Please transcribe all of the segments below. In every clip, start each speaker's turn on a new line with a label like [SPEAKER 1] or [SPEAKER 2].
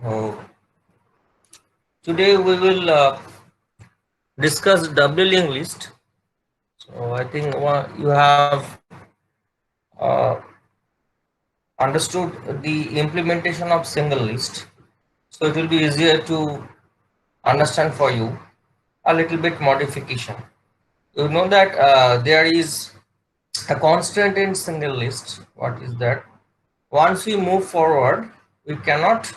[SPEAKER 1] Oh, today we will discuss double linked list. So I think you have uh, understood the implementation of single list. So it will be easier to understand for you. A little bit modification. You know that there is a constant in single list. What is that? Once we move forward, we cannot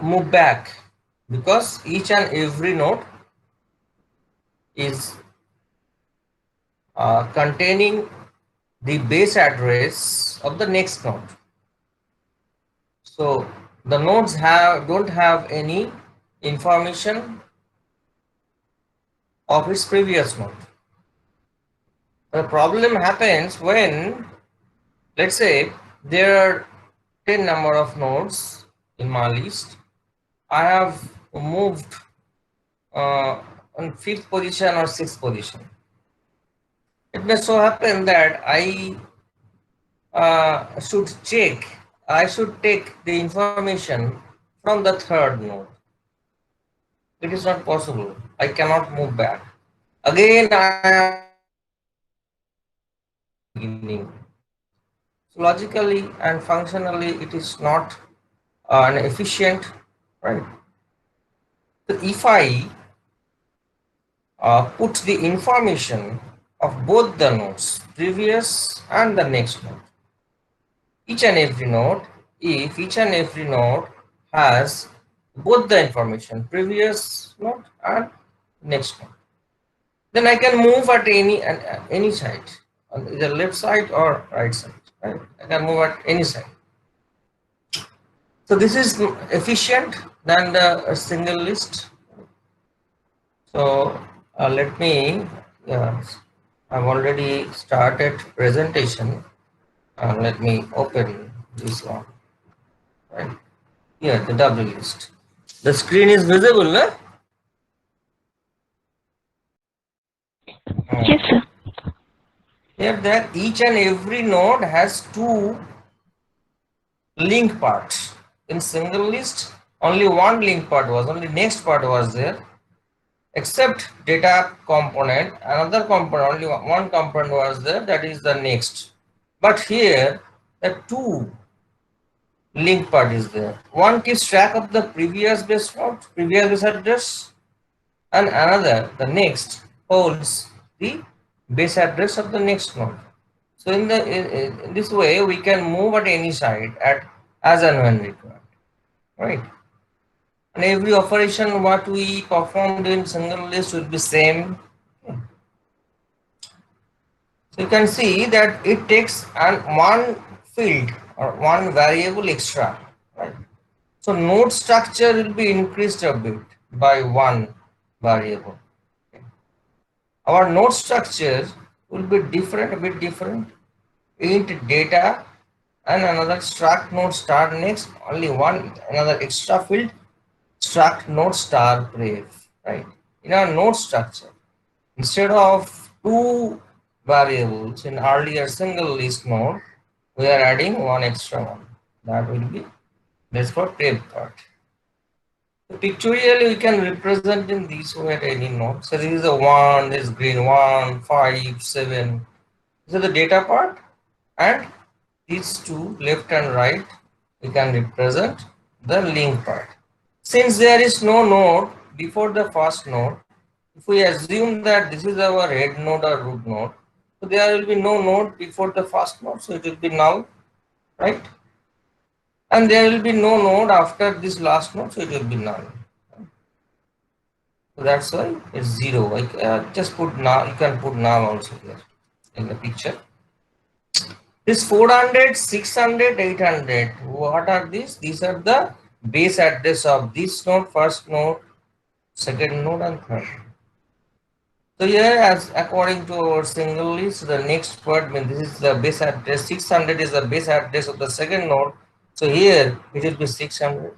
[SPEAKER 1] move back because each and every node is containing the base address of the next node. So the nodes don't have any information of its previous node. The problem happens when, let's say, there are 10 number of nodes in my list. I have moved on fifth position or sixth position. It may so happen that should check, I should take the information from the third node. It is not possible. I cannot move back. Again, I have to beginning. So logically and functionally, it is not an efficient, right? So if I put the information of both the nodes, previous and the next node, each and every node, if each and every node has both the information, previous node and next node, then I can move at any side, on either left side or right side. Right? I can move at any side. So this is efficient than the single list. So let me. I've already started presentation. Let me open this one. Right here, the double list. The screen is visible, no?
[SPEAKER 2] Yes, sir.
[SPEAKER 1] Here, that each and every node has two link parts. In single list, only one link part was, only next part was there. Except data component, another component, only one component was there, that is the next. But here, the two link part is there. One keeps track of the previous base node, previous base address, and another, the next, holds the base address of the next node. So in this way, we can move at any side at as and when required, right? And every operation what we performed in single list will be same. So you can see that it takes one field or one variable extra, right? So node structure will be increased a bit by one variable. Our node structure will be different, a bit different. Int data and another struct node star next, only one another extra field, struct node star brave, right? In our node structure, instead of two variables in earlier single list node, we are adding one extra one. That will be, that's for tab part. So pictorially, we can represent in this way at any node. So this is a 1, this is green 1, 5, 7. This is the data part, and these two left and right, we can represent the link part. Since there is no node before the first node, if we assume that this is our head node or root node, so there will be no node before the first node, so it will be null, right? And there will be no node after this last node, so it will be null. So that's why it's 0. Like just put null, you can put null also here in the picture. This 400, 600, 800, what are these? These are the base address of this node, first node, second node, and third. So here, as according to our single list, the next part, this is the base address. 600 is the base address of the second node. So here it will be 600,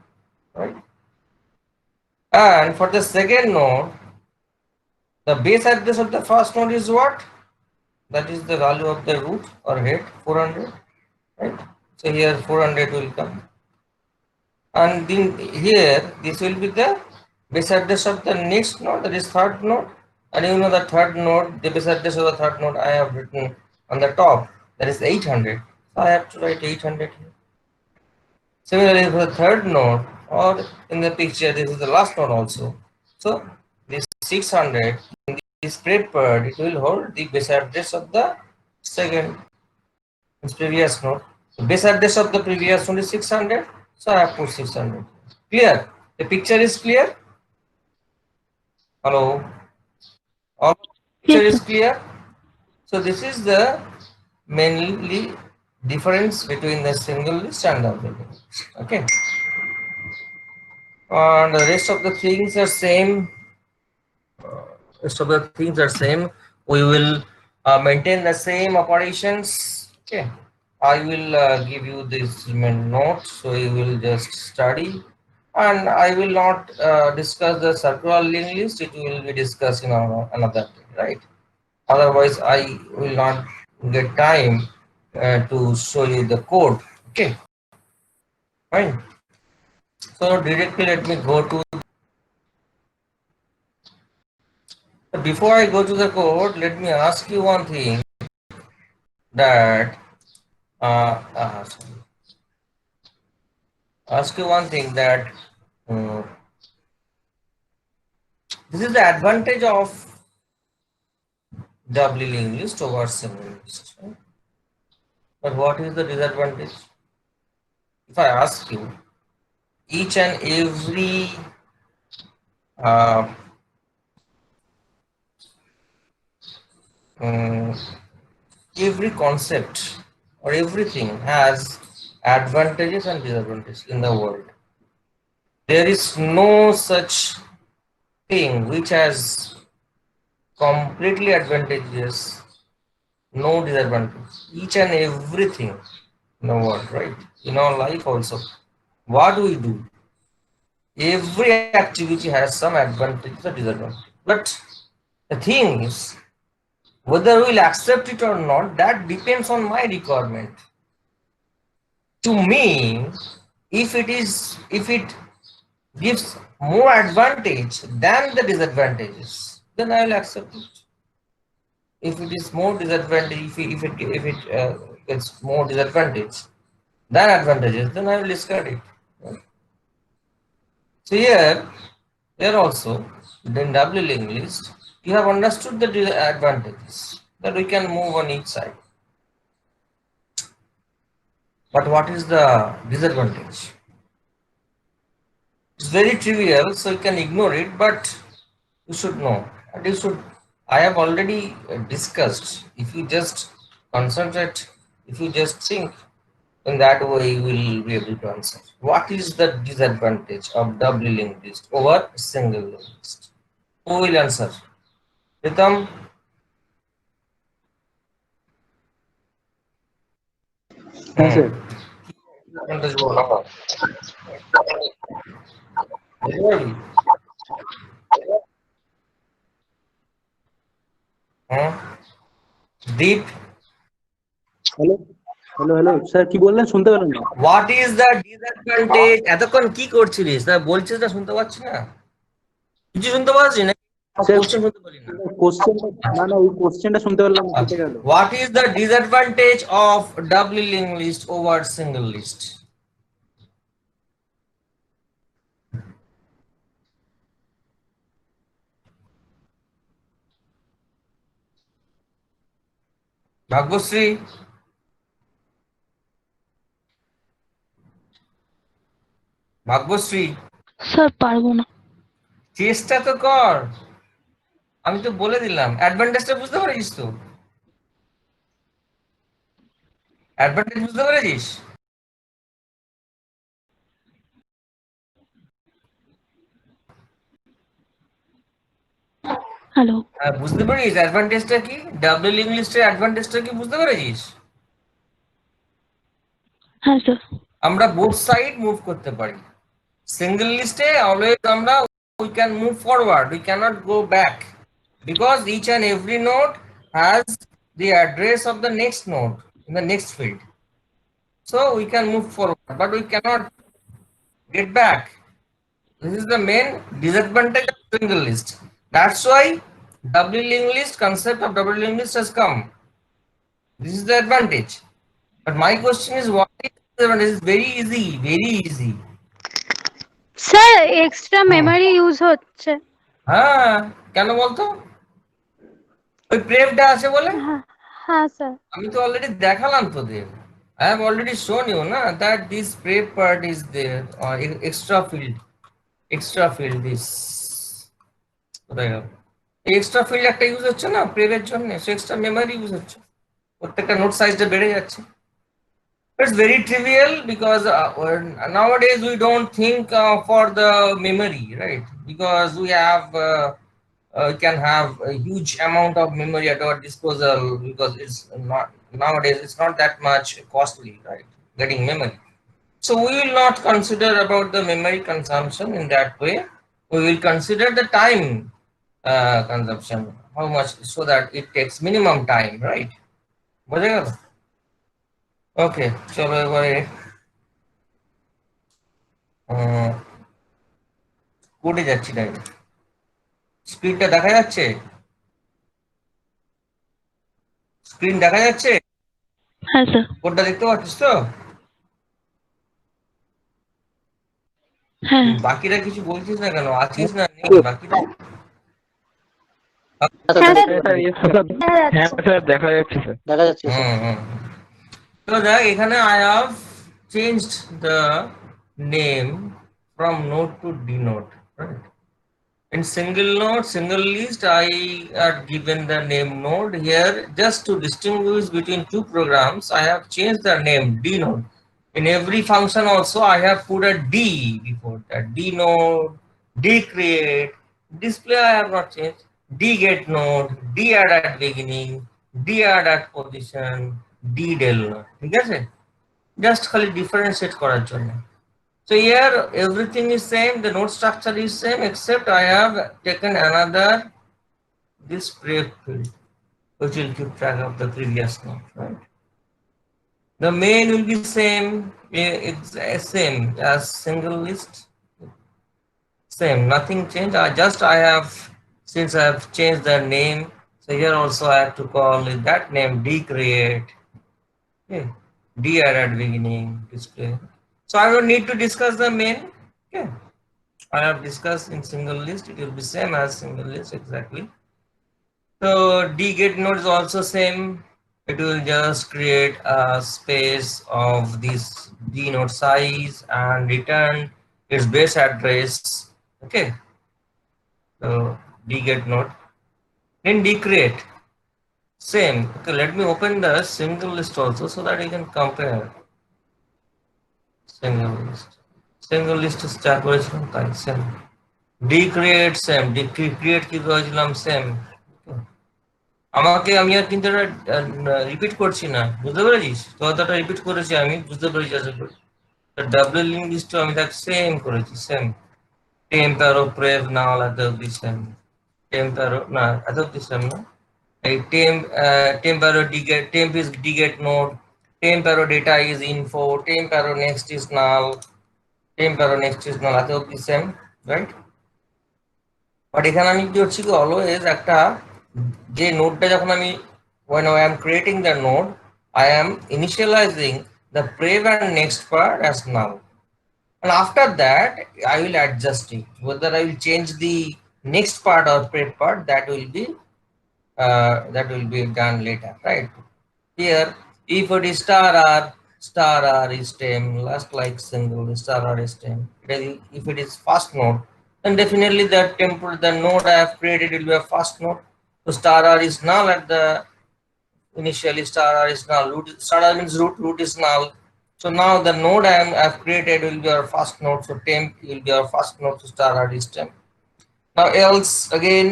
[SPEAKER 1] right? And for the second node, the base address of the first node is what? That is the value of the root or head, 400, right? So here 400 will come. and then here this will be the base address of the next node, that is third node, and you know the third node, the base address of the third node I have written on the top, that is 800. So I have to write 800 here. Similarly for the third node, or in the picture this is the last node also. So this 600 in this prepared, it will hold the base address of the second, its previous node. The base address of the previous node is 600, so I have put 600. Clear? The picture is clear? Hello? All picture
[SPEAKER 2] Yes,
[SPEAKER 1] is
[SPEAKER 2] sir.
[SPEAKER 1] clear? So this is the mainly difference between the single list and double list. Okay. And the rest of the things are same. Rest of the things are same. We will maintain the same operations. Okay. I will give you this note, so you will just study, and I will not discuss the circular link list. It will be discussed in another day, right? Otherwise, I will not get time to show you the code. Okay, fine. So directly, let me go to. Before I go to the code, let me ask you one thing that sorry. Ask you one thing that uh, this is the advantage of doubly linked list over single list. Right? But what is the disadvantage? If I ask you, each and every uh, um, every concept or everything has advantages and disadvantages in the world. There is no such thing which has completely advantages, no disadvantage. Each and everything in the world, right? In our life also. What do we do? Every activity has some advantages or disadvantages. But the thing is, whether we'll accept it or not, that depends on my requirement. To me, if it gives more advantage than the disadvantages, then I will accept it. If it is more disadvantage, if it gets more disadvantage than advantages, then I will discard it. So here also, then double linked list, you have understood the advantages that we can move on each side. But what is the disadvantage? It's very trivial, so you can ignore it, but you should know. And you should, I have already discussed. If you just concentrate, if you just think, in that way you will be able to answer. What is the disadvantage of double linked list over single linked list? Who will answer? Pritam?
[SPEAKER 3] হ্যাঁ sir
[SPEAKER 1] Disadvantage বলো। Everybody? Huh? Deep?
[SPEAKER 3] Hello hello hello sir কি বললেন শুনতে পেলাম না
[SPEAKER 1] What is the disadvantage? এতক্ষণ কি করছিলিস? তা বলছিস না শুনতে পাচ্ছি না? কিছু শুনতে পাচ্ছি না?
[SPEAKER 3] স্যার
[SPEAKER 1] কোশ্চেন শুনতে পারি না।
[SPEAKER 3] কোশ্চেনটা না না ওই কোশ্চেনটা শুনতে পেলাম না কেটে গেল
[SPEAKER 1] What is the disadvantage of doubly linked list over single list? Bhagyashree? Bhagyashree?
[SPEAKER 2] Sir পারবো না।
[SPEAKER 1] চেষ্টা তো কর। আমি তো বলে দিলাম, অ্যাডভান্টেজটা বুঝতে পেরেছিস তো? অ্যাডভান্টেজ বুঝতে পেরেছিস?
[SPEAKER 2] হ্যালো।
[SPEAKER 1] হ্যাঁ, বুঝতে পেরেছিস অ্যাডভান্টেজটা কি? ডাবল লিঙ্ক লিস্টের অ্যাডভান্টেজটা কি বুঝতে পেরেছিস?
[SPEAKER 2] হ্যাঁ স্যার।
[SPEAKER 1] আমরা বোথ সাইড মুভ করতে পারি। সিঙ্গেল লিস্টে অলওয়েজ আমরা we can move forward, we cannot go back because each and every node has the address of the next node in the next field, so we can move forward, but we cannot get back. This is the main disadvantage of single list. That's why double linked list, concept of double linked list has come. This is the advantage. But my question is, what is the advantage? It's very easy, very easy.
[SPEAKER 4] Sir extra memory use হচ্ছে।
[SPEAKER 1] হ্যাঁ, কেন বলতো? ওই প্রেপটা আছে বলে?
[SPEAKER 4] হ্যাঁ sir.
[SPEAKER 1] আমি তো অলরেডি দেখালাম তোদের। I have already shown you na that this prep part is there or extra field this কোথায় গেল? এই এক্সট্রা ফিল্ড একটা ইউজ হচ্ছে না প্রেপের জন্য, সো এক্সট্রা মেমরি ইউজ হচ্ছে, প্রত্যেকটা নোট সাইজটা বেড়ে যাচ্ছে। It's very trivial because nowadays we don't think for the memory, right? Because we have can have a huge amount of memory at our disposal because it's not nowadays it's not that much costly, right? Getting memory. So we will not consider about the memory consumption in that way. We will consider the time consumption, how much, so that it takes minimum time, right? বোঝা গেল? ওকে, চলো এবারে কোডে যাচ্ছি direct. স্ক্রিনটা দেখা যাচ্ছে? Screen দেখা যাচ্ছে?
[SPEAKER 2] হ্যাঁ স্যার।
[SPEAKER 1] কোডটা দেখতে পাচ্ছিস তো?
[SPEAKER 2] হ্যাঁ
[SPEAKER 1] বাকিরা কিছু বলছিস না কেন? আছিস না নেই বাকিরা?
[SPEAKER 4] হ্যাঁ স্যার
[SPEAKER 3] দেখা যাচ্ছে sir.
[SPEAKER 1] Hmm hmm. So that এখানে I have changed the name from node to dnode, right? In single node, single list, I have given the name node here just to distinguish between two programs. I have changed the name dnode. In every function also, I have put a D before that. dnode, dcreate, display I have not changed. dget node, dadd at beginning, dadd at position, ddel node. ঠিক আছে? Just খালি differentiate করার জন্য। So here everything is same, the node structure is same, except I have taken another this prep field, which will keep track of the previous node, right? The main will be same, it's same as single list, same, nothing changed. I have, since I have changed the name, so here also I have to call it that name dcreate, okay, dadd at beginning, display. So I don't need to discuss the main, okay. I have discussed in single list, it will be same as single list exactly. So dget node is also same. It will just create a space of this d node size and return its base address. Okay. So dget node. Then decreate. Same. Okay, let me open the single list also so that you can compare. Single list. Single list is same. Decreate same, decreate কি করেছিলাম same. আমাকে আমি আর কিন্তু repeat করছি না, বুঝতে পেরেছিস? কথাটা রিপিট করেছি আমি, বুঝতে পেরেছি আশা করি। ডাবল লিঙ্ক লিস্টও আমি তাকে সেম করেছি, সেম। টেম্প অ্যারো প্রেভ নাল এত অব্দি সেম, টেম্প অ্যারো না এত অব্দি সেম না, এই temp arrow digit, temp is digit node, temp arrow data is info, temp arrow next is null, temp arrow next is null এত অব্দি সেম, রাইট? বাট এখানে আমি কি করছি কি অলওয়েজ একটা যে নোডটা যখন আমি when I am creating the node, I am initializing the prev and next part as null, and after that I will adjust it, whether I will change the next part or prev part, that will be done later, right? Here if it is star r is 10, last like single star r is 10. If it is fast node, then definitely the node I have created will be a fast node. So star r is null at the initially, star r is null. Star r means root is null. So now the node I have created will be our fast node. So temp will be our fast node. So star r is temp. Now else again,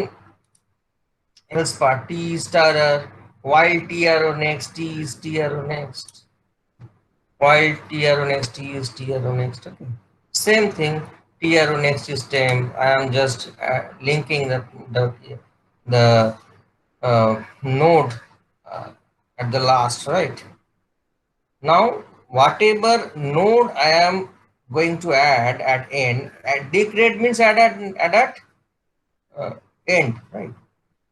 [SPEAKER 1] else part t star r, while t arrow next, t is t arrow next. While t arrow next, t is t arrow next. Okay. Same thing. T arrow next is temp. I am just linking the node at the last, right? Now whatever node I am going to add at end. At decreate means add at end, right?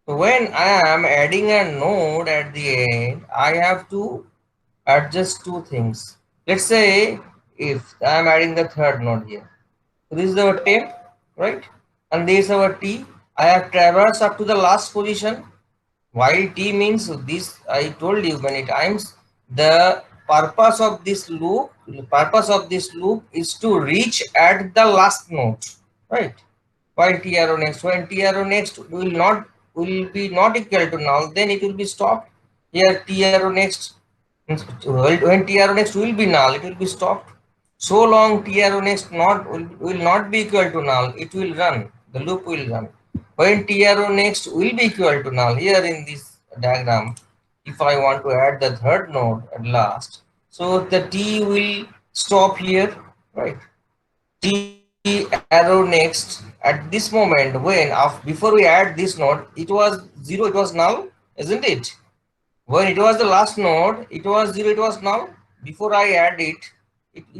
[SPEAKER 1] So when I am adding a node at the end, I have to adjust two things. Let's say if I am adding the third node here. So this is our temp, right? And this is our T. I have traversed up to the last position. While T means this, I told you many times, the purpose of this loop is to reach at the last node, right? While T arrow next, when T arrow next will be not equal to null, then it will be stopped. Here T arrow next, when T arrow next will be null, it will be stopped. So long T arrow next will not be equal to null, it will run. The loop will run. When T arrow next will be equal to null, here in this diagram, if I want to add the third node at last, so the T will stop here, right? T arrow next at this moment when before we add this node, it was 0, it was null, isn't it? When it was the last node, it was 0, it was null. Before I add it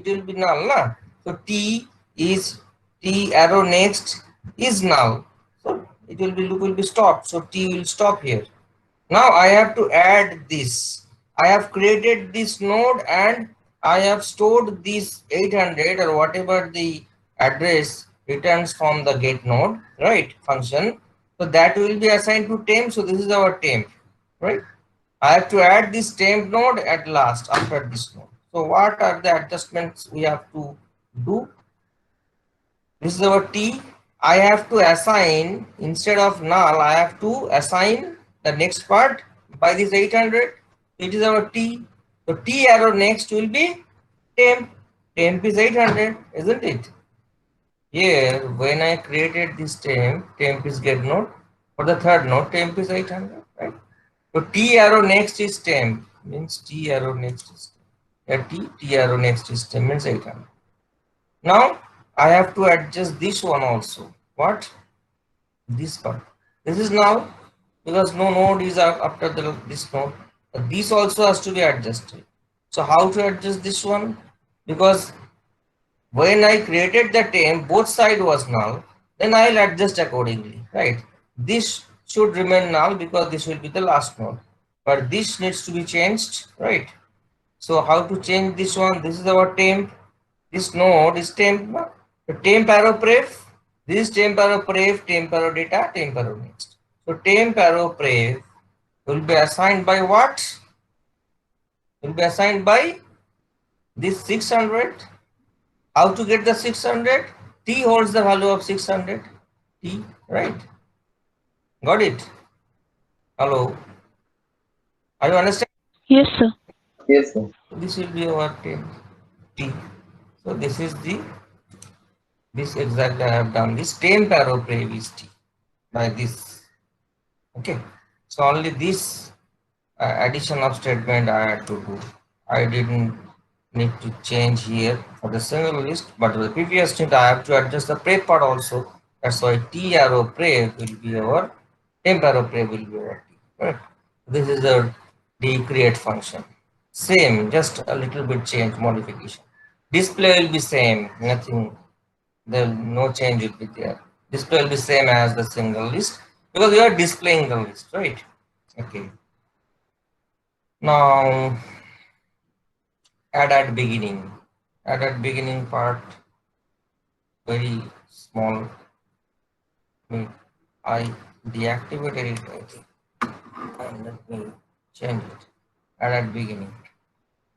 [SPEAKER 1] will be null. Na? So T arrow next is null. So loop will be stopped. So T will stop here. Now I have to add this. I have created this node and I have stored this 800 or whatever the address returns from the get node, right? Function. So that will be assigned to temp. So this is our temp, right? I have to add this temp node at last after this node. So what are the adjustments we have to do? This is our T. I have to assign, instead of null, I have to assign the next part by this 800. It is our T. So T arrow next will be temp. Temp is 800, isn't it? Here, when I created this temp is get node. For the third node, temp is 800, right? So T arrow next is temp, means T arrow next is T arrow next is temp means 800. Now I have to adjust this one also. What? This part. This is now because no node is after this node. This also has to be adjusted. So how to adjust this one? Because when I created the temp, both side was null, then I'll adjust accordingly, right? This should remain null because this will be the last node, but this needs to be changed, right? So how to change this one? This is our temp. This node is temp. The temp arrow pref. This is temp arrow pref, temp arrow data, temp arrow next. So temp arrow pref will be assigned by what? Will be assigned by this 600. How to get the 600? T holds the value of 600. T, right? Got it? Hello? Are you understand?
[SPEAKER 2] Yes, sir.
[SPEAKER 3] Yes, sir.
[SPEAKER 1] This will be our T. So this is this exactly I have done this temp arrow pref is T by this. Okay. So only this addition of statement I had to do. I didn't need to change here for the single list, but for the previous stint I have to adjust the pref part also. That's why T arrow pref will be our temp arrow pref will be our T. Right? This is a decreate function. Same, just a little bit change modification. Display will be same, nothing. There no change will be there. Display will be same as the single list because we are displaying the list, right? Okay. Now add at beginning. Add at beginning part very small. I deactivated it, I think. And let me change it. Add at beginning.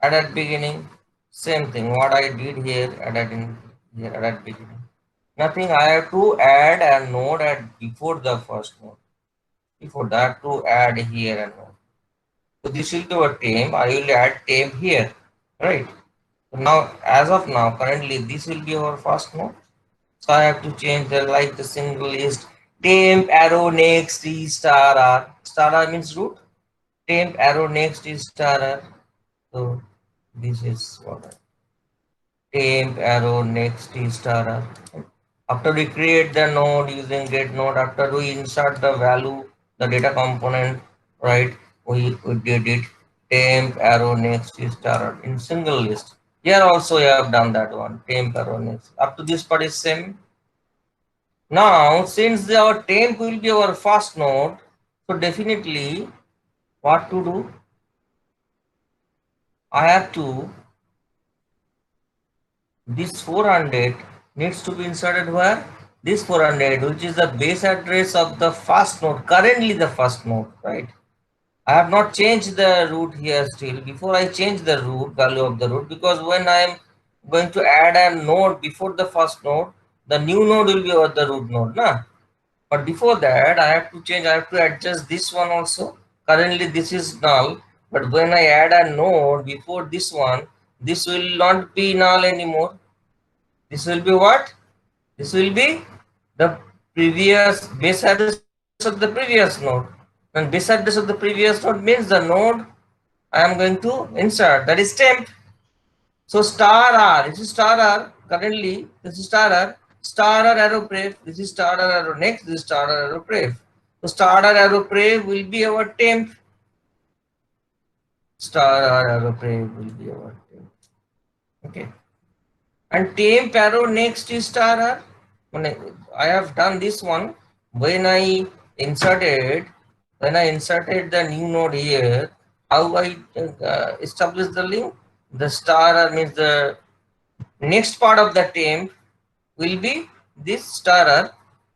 [SPEAKER 1] Add at beginning, same thing. What I did here, add at beginning. Nothing. I have to add a node at before the first node. Before that, to add here a node. So this will be our temp. I will add temp here, right? So now, as of now, currently this will be our first node. So I have to change the single list temp arrow next is star r. Star r means root. Temp arrow next is star r. So this is what temp arrow next is star r. After we create the node using get node, after we insert the value, the data component, right? We did it temp arrow next is star r in single list. Here also you have done that one, temp arrow next. Up to this part is same. Now, since our temp will be our first node, so definitely what to do? I have to, this 400 needs to be inserted where? This 400, which is the base address of the first node, currently the first node, right? I have not changed the root here still. Before I change the root, value of the root, because when I am going to add a node before the first node, the new node will be over the root node, na? But before that, I have to change, I have to adjust this one also. Currently, this is null, but when I add a node before this one, this will not be null anymore. This will be what? This will be the previous base address of the previous node. And base address of the previous node means the node I am going to insert, that is temp. So star R, this is star R, currently this is star R arrow pref, this is star R arrow next, this is star R arrow pref. So star R arrow pref will be our temp. Star R arrow pref will be our temp. Okay. And temp arrow next is star R. When I have done this one, when I inserted the new node here, how I establish the link? The star R means the next part of the temp will be this star R,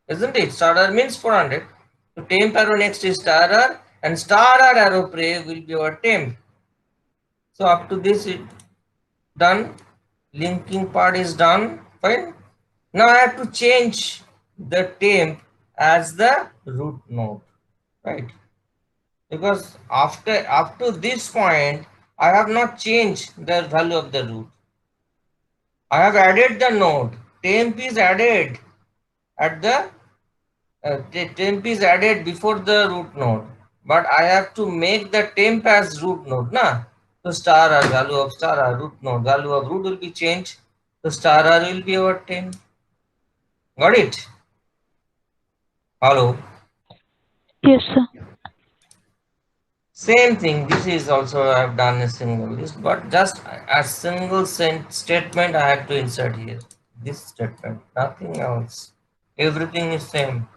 [SPEAKER 1] isn't it? Star R means 400. So temp arrow next is star R, and star R arrow pref will be our temp. So up to this it done. Linking part is done. Fine. Now I have to change the temp as the root node, right? Because after up to this point, I have not changed the value of the root. I have added the node. Temp is added at the temp is added before the root node, but I have to make the temp as root node, na? So star R, value of star R, root node, value of root will be changed. So star R will be our temp. Got it? Hello.
[SPEAKER 2] Yes, sir.
[SPEAKER 1] Same thing. This is also I have done a single list, but just a single statement I have to insert here. This statement, nothing else. Everything is same.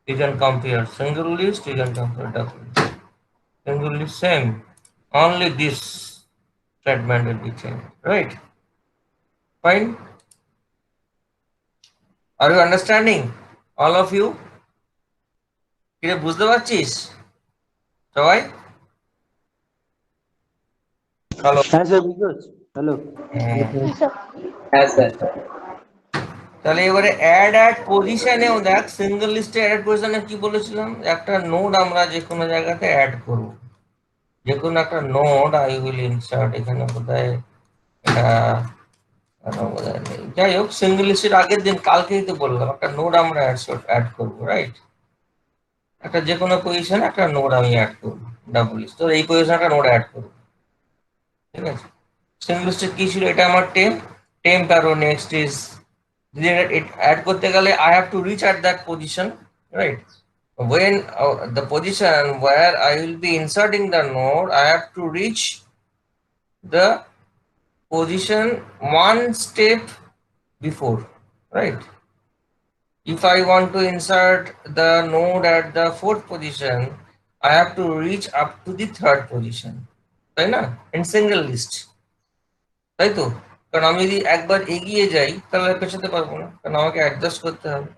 [SPEAKER 1] You can compare single list, you can compare double list. Single list same. Only this statement will be changed, right? Fine. Are you understanding? All of you? কিরে বুঝতে পারছিস সবাই? Hello.
[SPEAKER 3] হ্যাঁ sir বুঝতে পারছি। Hello
[SPEAKER 5] হ্যাঁ sir.
[SPEAKER 1] তাহলে এবারে অ্যাড পজিশনেও দেখ, সিঙ্গেল লিস্টে অ্যাড পজিশনে কি বলেছিলাম, একটা নোড আমরা যে কোনো জায়গাতে অ্যাড করব, যে কোনো একটা নোড আই উইল ইনসার্ট। এখানে বোধহয় এটা বোধহয় নেই, যাই হোক সিঙ্গেল লিস্টের আগের দিন কালকেই তো বললাম একটা নোড আমরা অ্যাড করবো, রাইট? একটা যে কোনো পজিশনে একটা নোড আমি অ্যাড করবো, ডাবল লিস্ট। তো এই পজিশনে একটা নোড অ্যাড করবো, ঠিক আছে? সিঙ্গেল লিস্টে কি ছিল? এটা আমার temp arrow next is, add করতে গেলে I have to reach at that position, right? When the position where I will be inserting the node, I have to reach the position one step before, right? If I want to insert the node at the fourth position, I have to reach up to the third position, তাই না? In single list, তাই তো? কারণ আমি যদি একবার এগিয়ে যাই তাহলে পেছাতে পারবো না, কারণ আমাকে অ্যাডজাস্ট করতে হবে।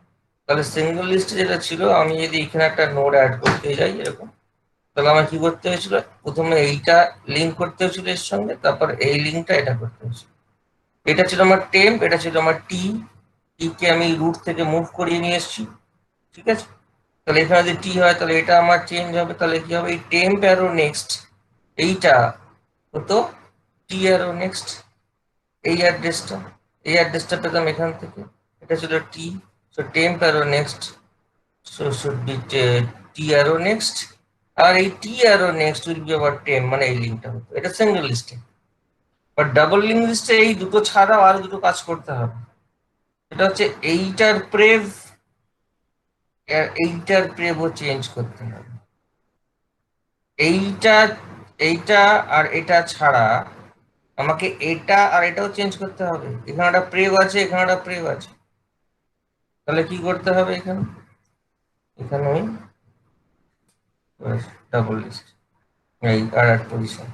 [SPEAKER 1] তাহলে সিঙ্গেল লিস্টে যেটা ছিল, আমি যদি এখানে একটা নোড অ্যাড করতে যাই এরকম, তাহলে আমার কি করতে হয়েছিল? প্রথমে এইটা লিঙ্ক করতে হয়েছিল এর সঙ্গে, তারপর এই লিঙ্কটা এটা করতে হয়েছিল। এটা ছিল আমার টেম্প, এটা ছিল আমার টি কে আমি রুট থেকে মুভ করিয়ে নিয়ে এসেছি, ঠিক আছে? তাহলে এখানে যদি টি হয় তাহলে এটা আমার চেঞ্জ হবে, তাহলে কি হবে? এই টেম্প অ্যারো নেক্সট এইটা হতো টি অ্যারো নেক্সট। এই অ্যাড্রেসটা পেতাম এখান থেকে, এটা ছিল T. So temp arrow next so should be T arrow next, আর এই T arrow next will be আবার টেম্প, মানে এই লিঙ্কটা হতো। এটা সিঙ্গেল লিস্টে। বাট ডাবল লিঙ্ক লিস্টে এই দুটো ছাড়াও আরো দুটো কাজ করতে হবে। এটা হচ্ছে এইটার প্রেভও চেঞ্জ করতে হবে। এইটা আর এটা ছাড়া আমাকে এটা আর এটাও চেঞ্জ করতে হবে। এখানে একটা প্রেগ আছে, এখানে একটা প্রেগ আছে, তাহলে কি করতে হবে? এখানে এখানে ওই ডাবল লিস্ট, এই আর এক পজিশন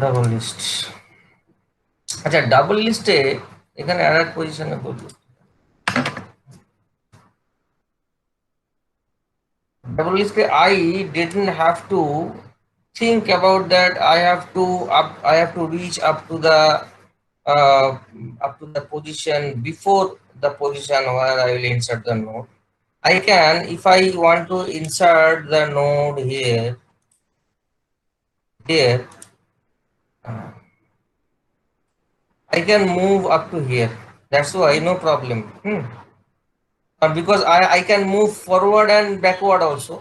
[SPEAKER 1] ডাবল লিস্ট। আচ্ছা, ডাবল লিস্টে এখানে আর এক পজিশনে বলবো, double list I didn't have to think about that. I have to reach uh, up to the position before the position where I will insert the node. I can, if I want to insert the node here, uh, I can move up to here. That's why no problem. Because I can move forward and backward also.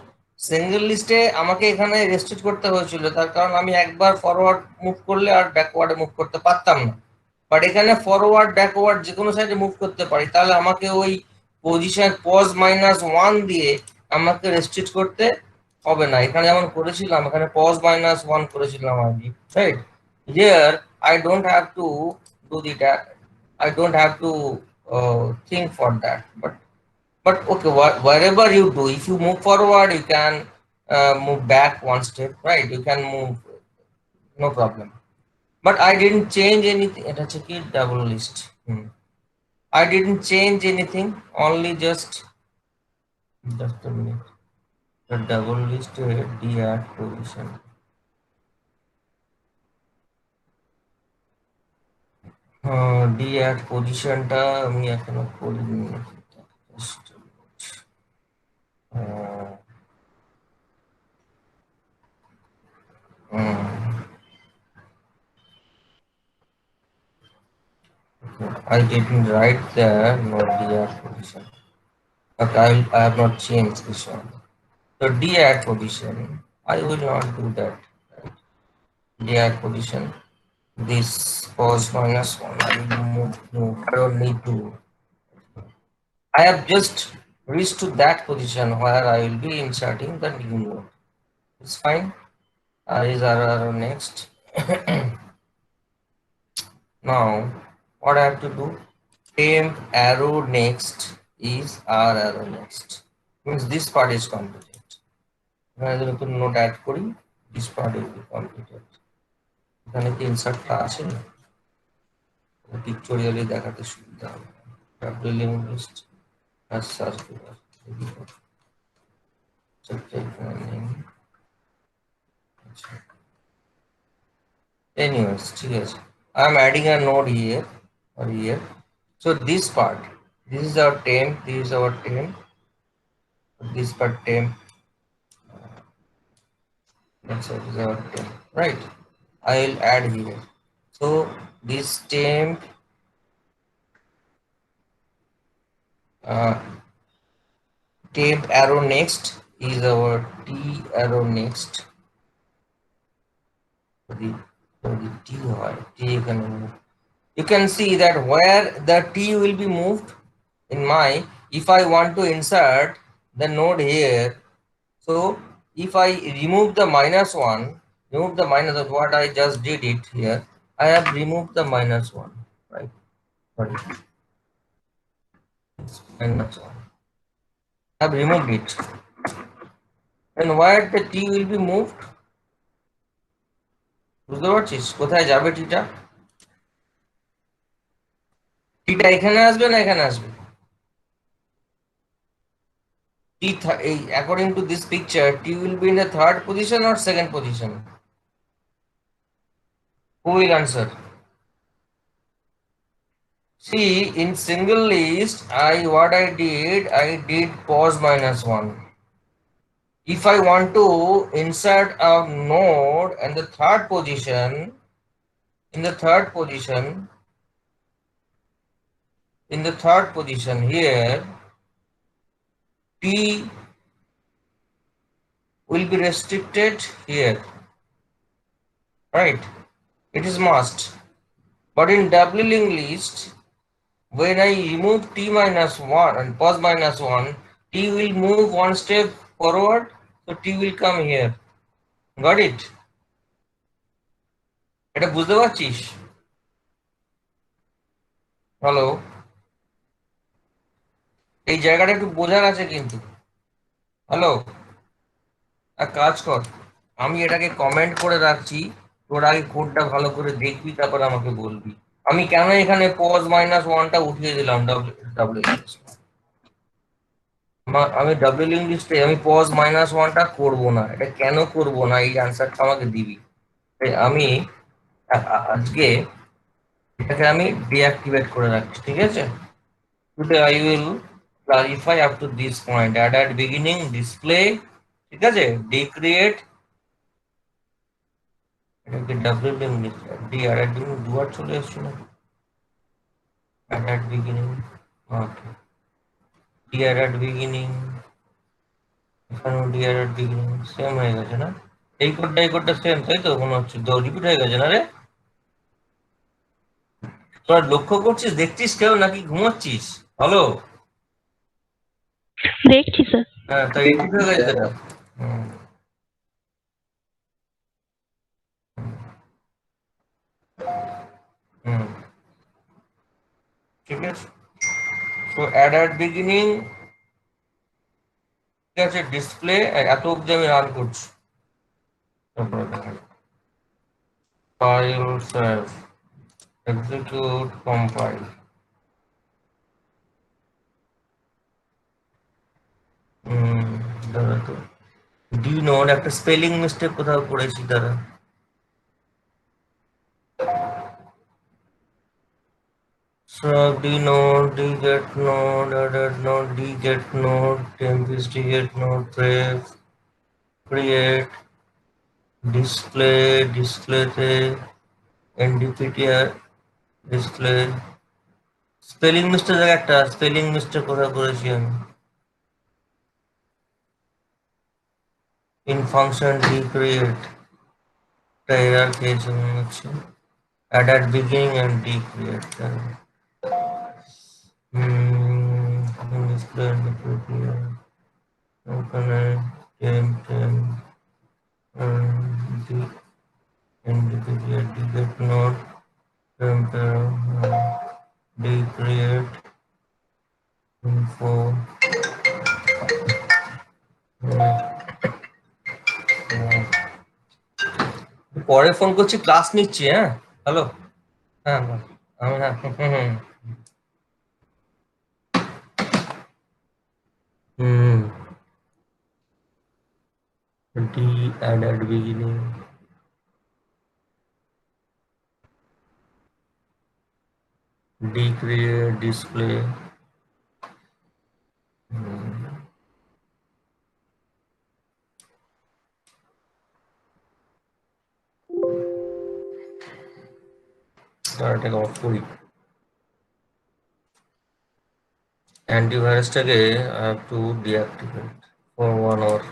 [SPEAKER 1] Single লিস্টে আমাকে এখানে restrict করতে হয়েছিল, তার কারণ আমি একবার forward move করলে আর ব্যাকওয়ার্ডে মুভ করতে পারতাম না। বাট এখানে ফরওয়ার্ড ব্যাকওয়ার্ড যে কোনো সাইডে মুভ করতে পারি, তাহলে আমাকে ওই পজিশন পজ -1 দিয়ে আমাকে রেস্ট্রিক্ট করতে হবে না। এখানে যেমন করেছিলাম, এখানে পজ -1 করেছিলাম আমি, right? Here I don't have to do that, I don't have to think for that. But okay, wherever you do, if you move forward, you can move back one step, right? You can move, no problem. But I didn't change anything. It has a double list. I didn't change anything. Only just a minute. The double list D at position. D at position টা আমি এখনো করিনি। I didn't write the node D at position, but I have not changed this one. So D at position, I will not do that. Right? D at position, this pos -1, I will move. No, I don't need to. I have just reached to that position where I will be inserting the new node. It's fine. Is arrow next. Now, what I have to do? Temp arrow next is R arrow next. Means this part is completed. When I do node add kori, this part will be completed. এখানে কি ইনসার্টটা আছে না, পিকটোরিয়ালি দেখাতে সুবিধা হবে। Doubling list আর circular, anyways, ঠিক আছে। I am adding a node here or here. So this part, this is our temp, this is our temp, this part temp, that's our temp, right? I will add here. So this temp temp arrow next is our T arrow next. The T eখানে move. You can see that where the T will be moved in my, if I want to insert the node here, so if I remove the -1, remove the what I just did it here, I have removed the -1, right? Sorry. -1. I have removed it. And where the T will be moved? বুঝতে পারছিস কোথায় যাবে টিটা? টিটা এখানে আসবে না এখানে আসবে? T, according to this picture, T will be in the third position or second position? Who will answer? See, in single list, what I did pos -1. If I want to insert a node in the third position, here, T will be restricted here, right? It is must. But in doubling list, when I remove T -1 and pos -1, T will move one step forward, so T will come here. Got it? এটা বুঝতে পারছিস? Hello, এই জায়গাটা একটু বোঝার আছে কিন্তু। Hello, এক কাজ কর, আমি এটাকে কমেন্ট করে রাখছি, তোর আগে কোডটা ভালো করে দেখবি, তারপর আমাকে বলবি। আমি কেন এখানে পজ -1টা উঠিয়ে দিলাম ডাব্লিউ আমি ডাব্লিউ লিস্টে আমি পজ -1টা করব না, এটা কেন করব না এই অ্যান্সারটা আমাকে দিবি। তাই আমি আজকে এটাকে আমি ডিঅ্যাক্টিভেট করে রাখছি, ঠিক আছে? Today I will clarify up to this point, add at beginning display, ঠিক আছে, ডিক্রিয়েট, এটাকে W list D add at beginning দুবার চলে এসেছে না, add at beginning, okay, D add at beginning, এখানেও D add at beginning same হয়ে গেছে না? এই কোডটা সেম, তাই তো মনে হচ্ছে, তো রিপিট হয়ে গেছে না রে? তোরা লক্ষ্য করছিস, দেখছিস কেউ নাকি ঘুমাচ্ছিস? হ্যালো,
[SPEAKER 2] দেখছি স্যার।
[SPEAKER 1] হ্যাঁ, তাই রিপিট হয়ে গেছে এটা। হুম, হুম, ঠিক আছে। তো অ্যাড অ্যাট বিগিনিং, ঠিক আছে, ডিসপ্লে, এত অব্দি আমি রান করছি, তারপরে দেখেন ফাইল সেভ, এক্সিকিউট, কম্পাইল। দাঁড়া তো, ডি নোড একটা স্পেলিং মিস্টেক কোথাও করেছি, দাঁড়া। So D node, D get node, added node, D get node, temp is D get node, pref, create, display, display তে ndptr, display, স্পেলিং মিস্টেক, একটা spelling mistake কোথাও করেছি আমি, in function decreate, একটা error খেয়েছে মনে হচ্ছে, add at beginning and decreate, display ndptr, ওখানে temp d ndptr, d get node, temp decreate, info, পরে ফোন করছি, ক্লাস নিচ্ছি, হ্যাঁ। হ্যালো, হ্যাঁ আমি, হ্যাঁ, হুম, D add at beginning, D create, display, এটাকে অফ করি, অ্যান্টিভাইরাসটাকে I have to deactivate for 1 hour.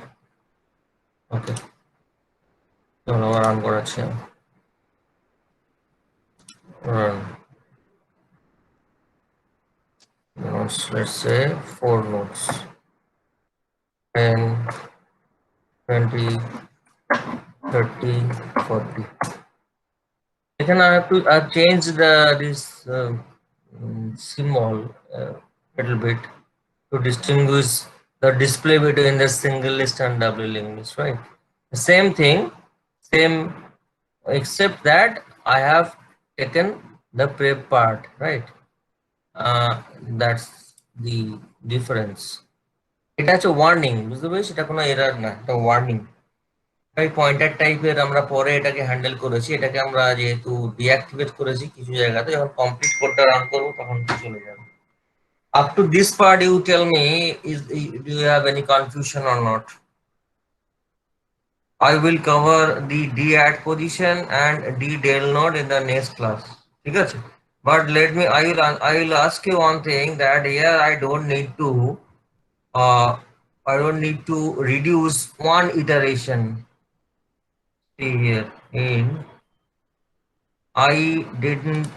[SPEAKER 1] Okay, চলো আবার রান করাচ্ছি আমি, run notes, let's say 4 notes, 10, 20, 30, 40. Again, I have to change this symbol little bit to distinguish the display between the single list and double linked list, right? The same thing, same, except that I have taken the prep part, right? That's the difference. এটা হচ্ছে warning, বুঝতে পেরেছি? এটা কোনো error না, এটা warning. এই pointer টাইপের আমরা পরে এটাকে হ্যান্ডেল করেছি, এটাকে আমরা যেহেতু ডিঅ্যাক্টিভেট করেছি কিছু জায়গাতে, যখন কমপ্লিট কোডটা রান করবো তখন চলে যাবে। Up to this part you tell me, do you have any confusion or not? I will cover the d add position and d del node in the next class, ঠিক আছে? But let me, I will ask you one thing, that here I don't need to reduce one iteration. See here, I didn't,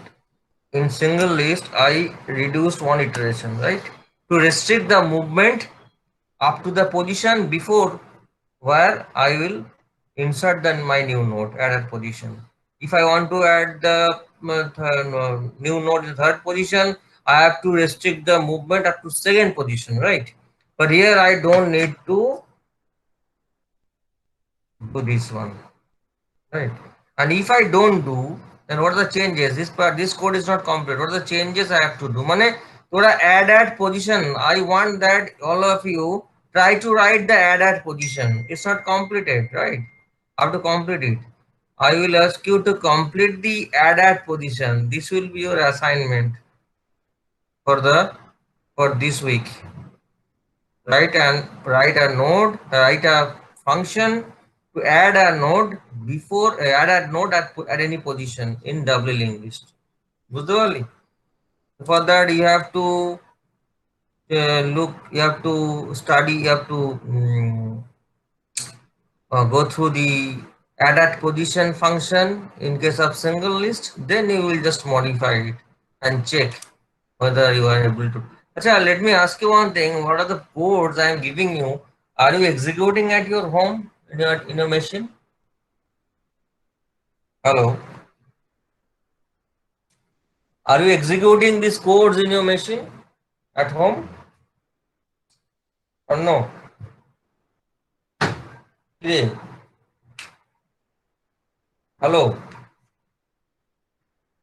[SPEAKER 1] in single list I reduced one iteration, right, to restrict the movement up to the position before where I will insert then my new node added position. if I want to add the new node in the third position, I have to restrict the movement up to second position, right? But here I don't need to do this one, right? And if I don't do, then what are the changes? This code is not complete. What are the changes I have to do? Mane thoda add position. I want that all of you try to write the add position. It's not completed, right? I have to complete it. I will ask you to complete the add position. This will be your assignment for this week. Write a node, write a function to add a node before add a node at any position in double linked list. বুঝতে পারলি? For that you have to look, you have to study, you have to go through the add position function in case of single list. Then you will just modify it and check whether you are able to. Achha, let me ask you one thing. What are the codes I am giving you? Are you executing at your home in your machine? Hello? Are you executing these codes in your machine at home or no? Yeah. Hello?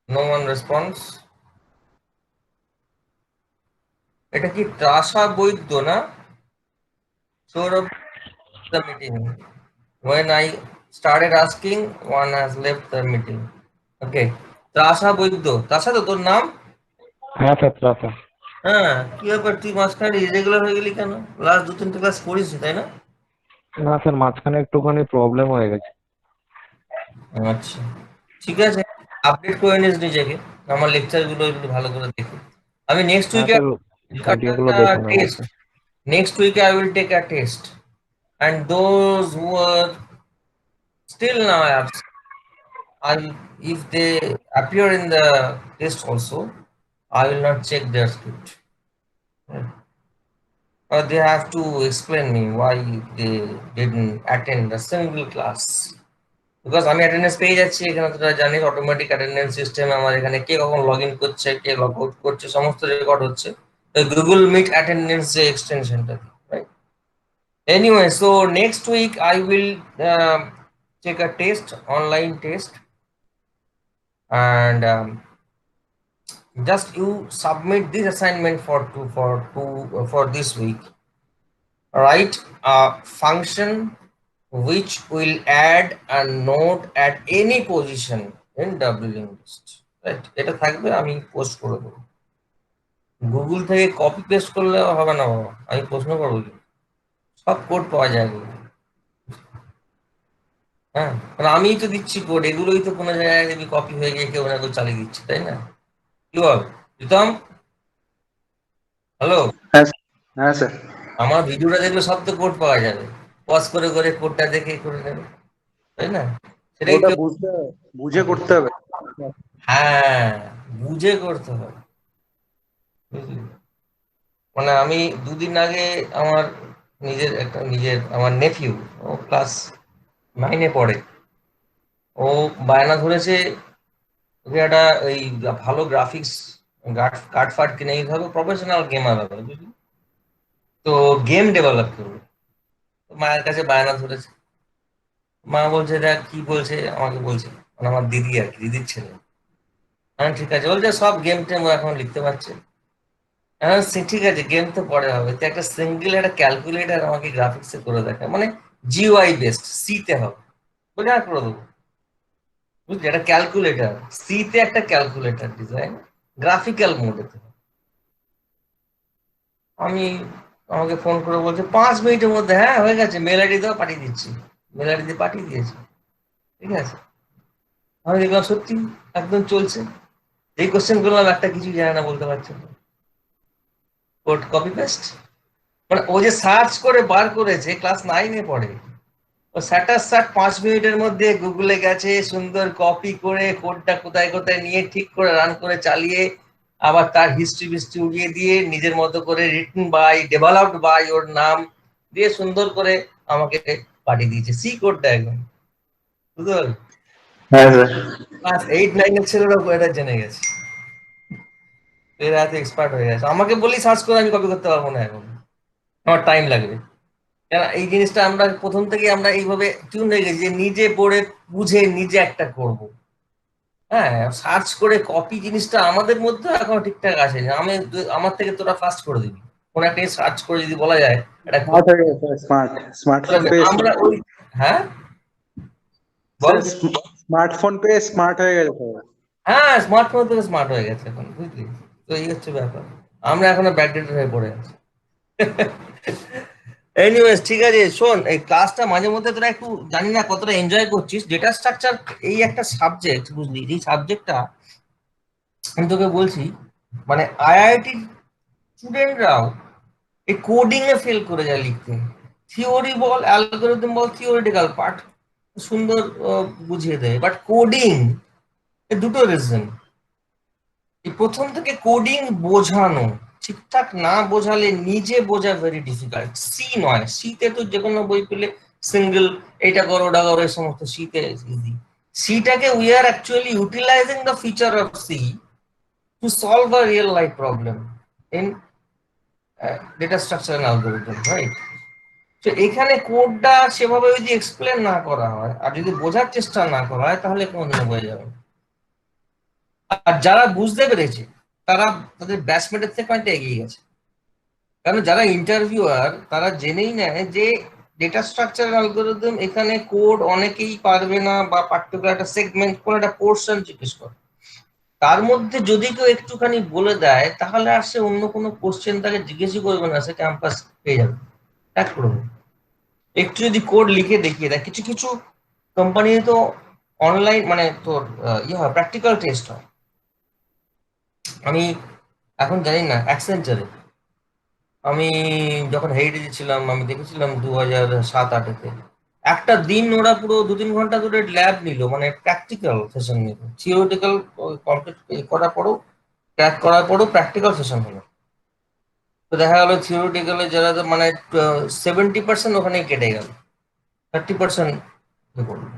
[SPEAKER 1] No one responds. এটা কি ত্রাসা বৈদ্য না? Saurabh, the meeting. When I started asking, one has left the meeting. Okay. ত্রাসা বৈদ্য, ত্রাসা তো তোর নাম?
[SPEAKER 6] হ্যাঁ sir ত্রাসা।
[SPEAKER 1] হ্যাঁ, কি ব্যাপার তুই মাঝখানে ইরেগুলার হয়ে গেলি কেন? লাস্ট 2-3 ক্লাস পড়িস তাই না?
[SPEAKER 6] না স্যার মাঝখানে একটুখানি প্রবলেম হয়ে গেছে।
[SPEAKER 1] আচ্ছা ঠিক আছে, আপডেট করে নিস নিজেকে, আমার লেকচার গুলো একটু ভালো করে দেখি। আমি নেক্সট উইকে
[SPEAKER 6] ভিডিওগুলো দেখে নেবো
[SPEAKER 1] test, next week I will take a test, and those who are still now absent, if they appear in the test also, I will not check their script. Or they have to explain me why they didn't attend a single class. Because আমি attendance পেয়ে যাচ্ছি এখানে, তোরা জানিস automatic attendance system আমার এখানে কে কখন log in করছে, কে লগ আউট করছে, সমস্ত রেকর্ড হচ্ছে গুগল মিট অ্যাটেন্ডেন্স যে এক্সটেনশনটা, right? Anyway, so next week I will take a test, online test, and just you submit this assignment for this week. Write a function which will add a node at any position in double linked list. Right? এটা থাকবে, আমি post করে দেবো। Google থেকে copy paste করলে হবে না বাবা, আমি প্রশ্ন করবো কি? সব কোড পাওয়া যায় হ্যাঁ, আমিই তো দিচ্ছি কোড, এগুলোই তো কোনো জায়গায় দেখবি কপি হয়ে গিয়ে কেউ না কেউ চালিয়ে দিচ্ছে, তাই না? কি বল প্রীতম? হ্যালো,
[SPEAKER 3] হ্যাঁ স্যার,
[SPEAKER 1] আমার ভিডিওটা দেখলে সব তো কোড পাওয়া যাবে, পজ করে করে কোডটা দেখে করে নেবে, তাই না? সেটাই
[SPEAKER 3] ওটা বুঝে করতে হবে।
[SPEAKER 1] হ্যাঁ, বুঝে করতে হবে, বুঝলি? মানে আমি দুদিন আগে আমার আমার নেফিউ, ও ক্লাস 9-এ পড়ে, ও বায়না ধরেছে ওকে একটা ওই ভালো গ্রাফিক্স কার্ড ফার্ড কিনে নিতে হবে, প্রফেশনাল গেমার হবে, বুঝলি? তো গেম ডেভেলপ করবে, মায়ের কাছে বায়না ধরেছে। মা বলছে দেখ কি বলছে, আমাকে বলছে, মানে আমার দিদি আর কি, দিদির ছেলে। হ্যাঁ ঠিক আছে, বলছে সব গেম টেম এখন লিখতে পারছে। হ্যাঁ ঠিক আছে, গেম তো পরে হবে, তো একটা সিঙ্গেল একটা ক্যালকুলেটার আমাকে গ্রাফিক্সে করে দেখা, মানে জিওআই বেসড, সি তে হবে, বলে আর করে দেবো, বুঝলি? একটা ক্যালকুলেটার, সি তে একটা ক্যালকুলেটার ডিজাইন গ্রাফিক্যাল মোডে। আমাকে ফোন করে বলছে 5 মিনিটের মধ্যে, হ্যাঁ হয়ে গেছে, মেল আইডি দাও, পাঠিয়ে দিচ্ছি। মেল আইডি দিয়ে পাঠিয়ে দিয়েছি, ঠিক আছে। আমি দেখলাম সত্যি একদম চলছে। এই কোশ্চেন করলাম, একটা কিছু জানে না, বলতে পারছে না, কোড কপি পেস্ট। মানে ও যে সার্চ করে বার করেছে, ক্লাস 9-এ পড়ে, ও স্যাটার 5 মিনিটের মধ্যে গুগলে গেছে, সুন্দর কপি করে কোডটা কোথায় কোথায় নিয়ে ঠিক করে রান করে চালিয়ে, আবার তার হিস্ট্রি উড়িয়ে দিয়ে নিজের মতো করে রিটেন বাই, ডেভেলপড বাই ওর নাম দিয়ে সুন্দর করে আমাকে পাঠিয়ে দিয়েছে, সি কোডটা একদম, বুঝতে পারলি?
[SPEAKER 5] হ্যাঁ স্যার।
[SPEAKER 1] ক্লাস 8-9 এর ছেলেরা এটা জেনে গেছে, এরা এত এক্সপার্ট হয়ে গেছে। আমাকে বলি সার্চ করে আমি কপি করতে পারবো না এখন, আমার টাইম লাগবে। কেন এই জিনিসটা আমরা প্রথম থেকে আমরা এইভাবে টিউন হয়ে গেছি যে নিজে পড়ে বুঝে নিজে একটা করব। হ্যাঁ, সার্চ করে কপি জিনিসটা আমাদের মধ্যে এখন ঠিকঠাক আসেনি। আমার থেকে তোরা ফার্স্ট করে দিবি, কোন একটা সার্চ করে যদি বলা যায় এটা
[SPEAKER 3] স্মার্ট হয়ে গেছে স্মার্ট, স্মার্টফোন পেয়ে
[SPEAKER 1] আমরা ওই, হ্যাঁ বল।
[SPEAKER 3] স্যার, স্মার্টফোন পেয়ে স্মার্ট হয়ে গেছে সবাই।
[SPEAKER 1] হ্যাঁ, স্মার্টফোন থেকে স্মার্ট হয়ে গেছে এখন, বুঝলি? তো এই হচ্ছে ব্যাপার, আমরা এখনো ব্যাকডেটেড হয়ে পড়ে আছি। এনিওয়েজ, ঠিক আছে, শোন, এই ক্লাসটা মাঝে মধ্যে তোরা একটু, জানি না কতটা এনজয় করছিস। ডেটা স্ট্রাকচার এই একটা সাবজেক্ট, বুঝলি? এই সাবজেক্টটা আমি তোকে বলছি, মানে আইআইটি স্টুডেন্টরাও এই কোডিং এ ফেল করে যায় লিখতে। থিওরি বল, অ্যালগরিদম বল, থিওরিটিক্যাল পার্ট সুন্দর বুঝিয়ে দেয়, বাট কোডিং, এ দুটো রিজন। এই প্রথম থেকে কোডিং বোঝানো ঠিকঠাক না বোঝালে নিজে বোঝা ভেরি ডিফিকাল্ট। সি নয়, সিতে তো যে কোনো বই পেলে সিঙ্গেল এইটা করো ওটা করো, এই সমস্ত সিতে ইজি। সিটাকে we are actually utilizing the feature of C to solve a real life problem in data structure and algorithm, right? তো এখানে কোডটা সেভাবে যদি এক্সপ্লেন না করা হয় আর যদি বোঝার চেষ্টা না করা হয় তাহলে কোনদিন বোঝা যাবে না। আর যারা বুঝতে পেরেছে তারা তাদের ব্যাচমেটের থেকে অনেকটা এগিয়ে গেছে। কারণ যারা ইন্টারভিউয়ার তারা জেনেই নেয় যে ডেটা স্ট্রাকচার অ্যালগরিদম এখানে কোড অনেকেই পারবে না, বা পার্টিকুলার একটা সেগমেন্ট কোন একটা পোর্শন জিজ্ঞেস করে, তার মধ্যে যদি কেউ একটুখানি বলে দেয় তাহলে আর সে অন্য কোনো কোশ্চেন তাকে জিজ্ঞেসই করবে না, সে ক্যাম্পাস পেয়ে যাবে, ট্যাগ করবে। একটু যদি কোড লিখে দেখিয়ে দেয়, কিছু কিছু কোম্পানি তো অনলাইন মানে তোর ইয়ে হয়, প্র্যাকটিক্যাল টেস্ট হয়। আমি এখন জানি না, অ্যাক্সেঞ্চারে আমি যখন হেরিটেজে ছিলাম আমি দেখেছিলাম 2007-08-এ একটা দিন ওরা পুরো 2-3 ঘন্টা ধরে ল্যাব নিল, মানে প্র্যাকটিক্যাল সেশন নিল। থিওরিটিক্যাল কমপ্লিট করার পরও, ক্র্যাক করার পরও প্র্যাকটিক্যাল সেশন হলো। তো দেখা গেল থিওরিটিক্যালে যারা মানে 70% ওখানেই কেটে গেল, 30% করলো।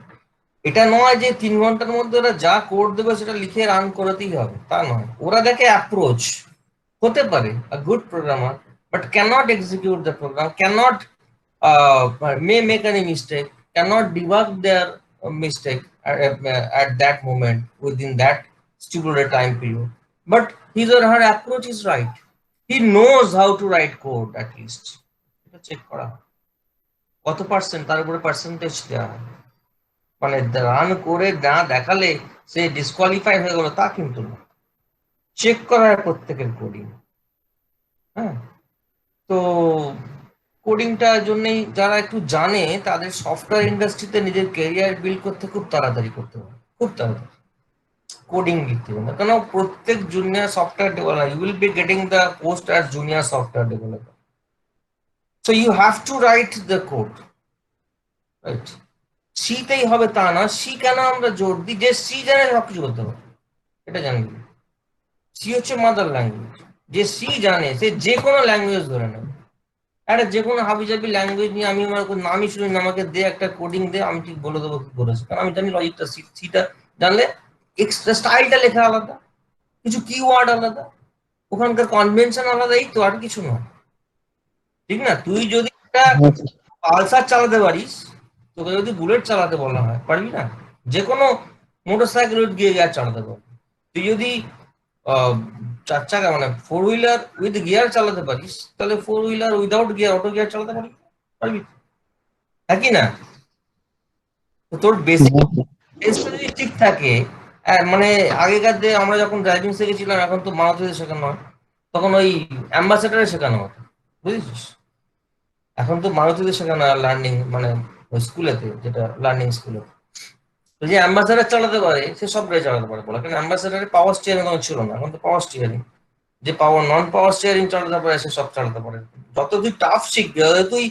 [SPEAKER 1] এটা নয় যে 3 ঘন্টার মধ্যে ওরা যা কোড দেবে সেটা লিখে রান করাতেই হবে, তা নয়। ওরা দেখে অ্যাপ্রোচ, হতে পারে a good programmer but cannot execute the program, cannot may make any mistake, cannot debug their mistake at that moment within that stipulated time period, but his or her approach is right, he knows how to write code at least। এটা check করা হয় কত percent, তার উপরে percentage দেওয়া হয়। মানে run করে না দেখালে সে ডিসকোয়ালিফাই হয়ে গেল তা কিন্তু না, চেক করা হয় প্রত্যেকের কোডিং। হ্যাঁ, তো কোডিংটার জন্যই যারা একটু জানে তাদের সফটওয়্যার ইন্ডাস্ট্রিতে নিজের ক্যারিয়ার বিল্ড করতে খুব তাড়াতাড়ি করতে পারে, খুব তাড়াতাড়ি কোডিং লিখতে হবে না। কেন, প্রত্যেক junior software developer, you will be getting the post as junior software developer, so you have to write the code, right? সিতেই হবে তা না। সি কেন আমরা জোর দিই, যে সি জানে সবকিছু করতে হবে, এটা জানবি। সি হচ্ছে মাদার ল্যাঙ্গুয়েজ, যে সি জানে সে যে কোনো ল্যাঙ্গুয়েজ ধরে নেবে। একটা যে কোনো হাবিজাবি ল্যাঙ্গুয়েজ নিয়ে আমি আমার নামই শুনি না, আমাকে দে একটা কোডিং দে, আমি ঠিক বলে দেবো কি করেছে, কারণ আমি জানি লজিকটা। সিটা জানলে এক্সট্রা স্টাইলটা লেখা আলাদা, কিছু কিওয়ার্ড আলাদা, ওখানকার কনভেনশন আলাদা, এই তো, আর কিছু নয়, ঠিক না? তুই যদি একটা পালসার চালাতে পারিস, তোকে যদি বুলেট চালাতে বলা হয় পারবি না? যে কোনো মোটর সাইকেল গিয়ার চালাতে পারবি। তুই যদি চার চাকা মানে 4 হুইলার উইথ গিয়ার চালাতে পারিস, তাহলে 4 wheeler without gear, auto gear চালাতে পারবি, পারবি, হ্যাঁ কি না? তো তোর বেসিক যদি ঠিক থাকে, মানে আগেকার দিয়ে আমরা যখন ড্রাইভিং শিখেছিলাম, এখন তো মারুতিতে শেখানো হয়, তখন ওই অ্যাম্বাসেডারে শেখানো হতো, বুঝেছিস? এখন তো মারুতিতে শেখানো হয় লার্নিং, মানে ওই স্কুলেতে, যেটা লার্নিং স্কুলে। তো যে অ্যাম্বাসেডার চালাতে পারে সে সব গাড়ি চালাতে পারে বলা, কিন্তু অ্যাম্বাসেডারে পাওয়ার স্টিয়ারিং তখন ছিল না, এখন তো পাওয়ার স্টিয়ারিং। যে পাওয়ার নন পাওয়ার স্টিয়ারিং চালাতে পারে সে সব চালাতে পারে। যত তুই টাফ শিখবি, যত তুই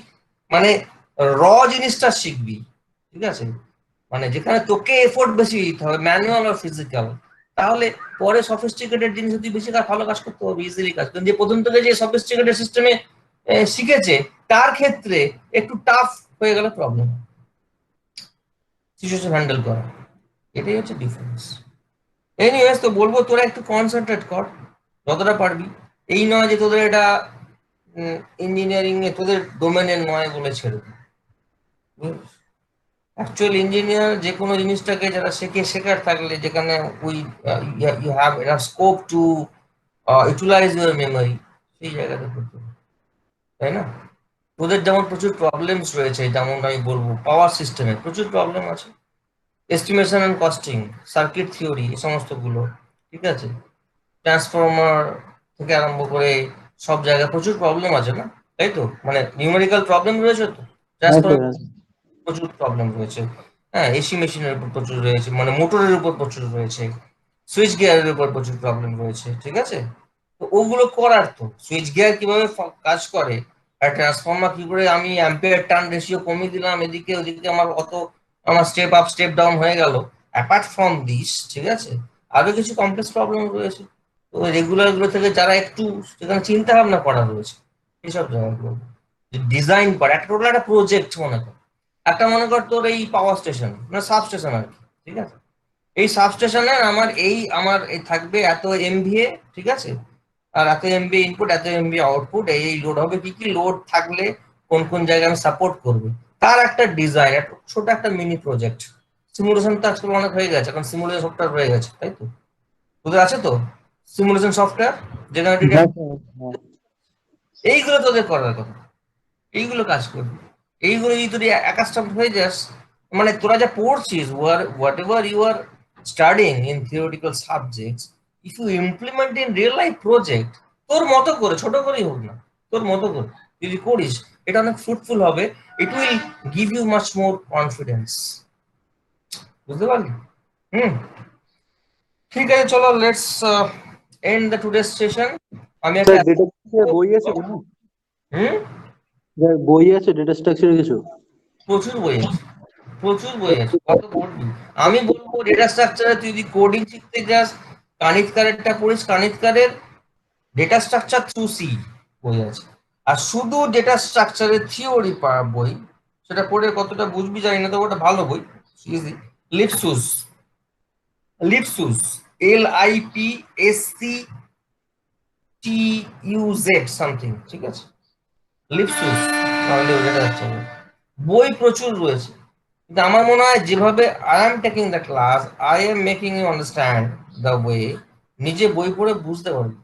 [SPEAKER 1] মানে র জিনিসটা শিখবি, ঠিক আছে, মানে যেখানে তোকে এফোর্ট বেশি দিতে হবে, ম্যানুয়াল আর ফিজিক্যাল, তাহলে পরে সফিস্টিকেটেড জিনিস তুই বেশি ভালো কাজ করতে হবে, ইজিলি কাজ। কিন্তু যে প্রথম থেকে যে সফিস্টিকেটেড সিস্টেমে শিখেছে তার ক্ষেত্রে একটু টাফ হয়ে গেলে প্রবলেম, সিচুয়েশন হ্যান্ডেল করা। এটাই হচ্ছে ডিফারেন্স। এনিওয়েজ, তো বলবো তোরা একটু কনসেন্ট্রেট কর যতটা পারবি। এই নয় যে তোদের এটা ইঞ্জিনিয়ারিং এ তোদের ডোমেনের নয় বলে ছেড়ে দিবি। অ্যাকচুয়াল ইঞ্জিনিয়ার যে কোনো জিনিসটাকে যারা শেখার থাকলে, যেখানে we you have enough scope to utilise your memory, সেই জায়গাতে করতে হবে, তাই না? তোদের যেমন প্রচুর প্রবলেমস রয়েছে, যেমন আমি বলবো পাওয়ার সিস্টেমে প্রচুর প্রবলেম আছে, estimation and costing, circuit theory, এই সমস্তগুলো, ঠিক আছে, ট্রান্সফরমার থেকে আরম্ভ করে সব জায়গায় প্রচুর প্রবলেম আছে না, তাই তো? মানে নিউমেরিক্যাল প্রবলেম রয়েছে তো,
[SPEAKER 3] হ্যাঁ স্যার,
[SPEAKER 1] ট্রান্সফরমার প্রচুর প্রবলেম রয়েছে, হ্যাঁ, এসি মেশিনের উপর প্রচুর রয়েছে, মানে মোটরের উপর প্রচুর রয়েছে, সুইচ গিয়ারের উপর প্রচুর প্রবলেম রয়েছে, ঠিক আছে? তো ওগুলো করার তো, সুইচ গিয়ার কিভাবে কাজ করে আর ট্রান্সফরমার কি করে আমি অ্যাম্পিয়ার টার্ন রেশিও কমিয়ে দিলাম, এদিকে ওদিকে আমার স্টেপ আপ স্টেপ ডাউন হয়ে গেল, অ্যাপার্ট ফ্রম দিস, ঠিক আছে, আরো কিছু কমপ্লেক্স প্রবলেম রয়েছে। তো রেগুলার গুলো থেকে যারা একটু সেখানে চিন্তা ভাবনা করা রয়েছে, এইসব জায়গাগুলো ডিজাইন করা, একটা টোটাল একটা প্রজেক্ট মনে কর। একটা মনে কর তোর এই পাওয়ার স্টেশন, মানে সাব স্টেশন আর কি, ঠিক আছে? এই সাব স্টেশনে আমার এই থাকবে এত এমভিএ, ঠিক আছে, আর এত এমভিএ ইনপুট, এত এমভিএ আউটপুট, এই লোড হবে, কি কি লোড থাকলে কোন কোন জায়গায় আমি সাপোর্ট করবে, তার একটা ডিজাইন, একটা ছোট একটা মিনি প্রজেক্ট। সিমুলেশন তো আজকাল অনেক হয়ে গেছে, এখন সিমুলেশন সফটওয়্যার হয়ে গেছে, তাই তো? তোদের আছে তো সিমুলেশন সফটওয়্যার, যেখানে
[SPEAKER 3] হ্যাঁ স্যার, হ্যাঁ।
[SPEAKER 1] এইগুলো তোদের করার কথা, এইগুলো কাজ করবি। এইগুলো যদি তুই অ্যাকাস্টম হয়ে যাস, মানে তোরা যা পড়ছিস, whatever you are studying in theoretical subjects, if you implement in real life project, তোর মতো করে, ছোট করেই হোক না, তোর মতো করে যদি করিস, এটা অনেক ফ্রুটফুল হবে। It will give you much more confidence. বুঝতে পারলি? ঠিক আছে, চলো, let's end the today session. আমি
[SPEAKER 3] স্যার
[SPEAKER 1] একটা
[SPEAKER 3] ডেটা স্ট্রাকচার বই আছে কোনো?
[SPEAKER 1] হুম
[SPEAKER 3] স্যার বই আছে ডেটা স্ট্রাকচারের কিছু?
[SPEAKER 1] প্রচুর বই আছে, প্রচুর বই আছে, কত পড়বি? আমি বলবো ডেটা স্ট্রাকচারে তুই যদি কোডিং শিখতে যাস, কানিৎকারেরটা পড়িস, কানিৎকারের ডেটা স্ট্রাকচার থ্রু সি বই আছে। আর শুধু ডেটা স্ট্রাকচারের থিওরি বই, সেটা পড়ে কতটা বুঝবি জানি না, তো ওটা ভালো বই, ইজি। লিপসুস, লিপসুস, LIPSCTUZ সামথিং, ঠিক আছে, লিপসুস, তাহলে ওটা হচ্ছে বই প্রচুর রয়েছে। কিন্তু আমার মনে হয় যেভাবে I am taking the class, I am making you understand the way, নিজে বই পড়ে বুঝতে পারবি,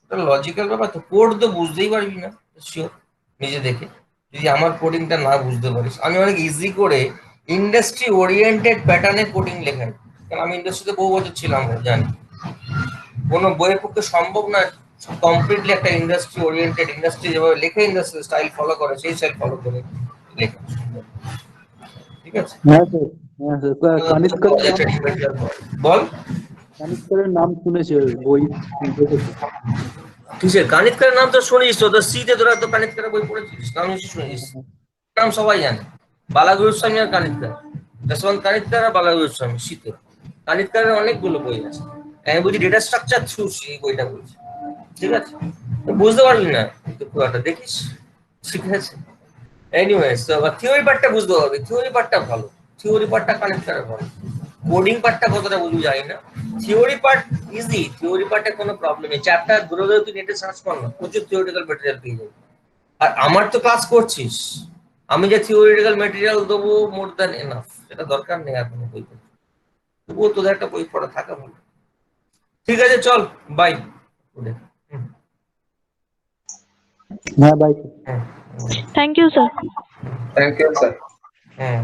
[SPEAKER 1] এটা লজিক্যাল ব্যাপার তো, কোড তো বুঝতেই পারবি না শিওর, নিজে দেখে যদি আমার কোডিংটা না বুঝতে পারিস। আমি অনেক ইজি করে ইন্ডাস্ট্রি ওরিয়েন্টেড প্যাটার্নে কোডিং লেখাই, কারণ আমি ইন্ডাস্ট্রিতে বহু বছর ছিলাম, জানি কোনো বইয়ের পক্ষে সম্ভব না কমপ্লিটলি একটা ইন্ডাস্ট্রি ওরিয়েন্টেড, ইন্ডাস্ট্রি যেভাবে লেখে, ইন্ডাস্ট্রি স্টাইল ফলো করে, সেই স্টাইল ফলো করে লেখা, ঠিক আছে?
[SPEAKER 3] হ্যাঁ স্যার, হ্যাঁ স্যার, কানিৎকারের
[SPEAKER 1] বল,
[SPEAKER 3] কানিৎকারের নাম শুনেছি, ওই বই দেখেছি।
[SPEAKER 1] কিসের কানিৎকারের নাম তো শুনিস, তো সিতে তোরা তো কানিৎকারের বই পড়েছিস, নাম নিশ্চয়ই শুনিস, নাম সবাই জানে, বালাগুরু স্বামী আর কানিৎকার, যশবন্ত কানিৎকার আর বালাগুরু স্বামী, শীতে কানিৎকারের অনেকগুলো বই আছে। আমি বলছি ডেটা স্ট্রাকচার থ্রু এই বইটা বলছি, ঠিক আছে? বুঝতে পারলি না তো খুব একটা, দেখিস, ঠিক আছে? এনিওয়েজ, থিওরি পার্টটা বুঝতে হবে, থিওরি পার্টটা ভালো, থিওরি পার্টটা কানেক্ট করা ভালো, কোডিং পার্টটা কতটা বুঝবি জানি না। থিওরি পার্ট ইজি, থিওরি পার্টে কোনো প্রবলেম নেই, চ্যাপ্টার ধরে ধরে তুই নেটে সার্চ কর না, প্রচুর থিওরিটিক্যাল ম্যাটেরিয়াল পেয়ে যাবি। আর আমার তো ক্লাস করছিস, আমি যে থিওরিটিক্যাল ম্যাটেরিয়াল দেবো মোর দ্যান এনাফ, সেটা দরকার নেই আর কোনো বই পড়তে, তবুও তোদের একটা বই পড়া থাকা ভালো। ঠিক আছে, চল, বাই।
[SPEAKER 3] হ্যাঁ by.
[SPEAKER 2] Thank you, sir.
[SPEAKER 5] Thank you, sir.
[SPEAKER 1] হ্যাঁ।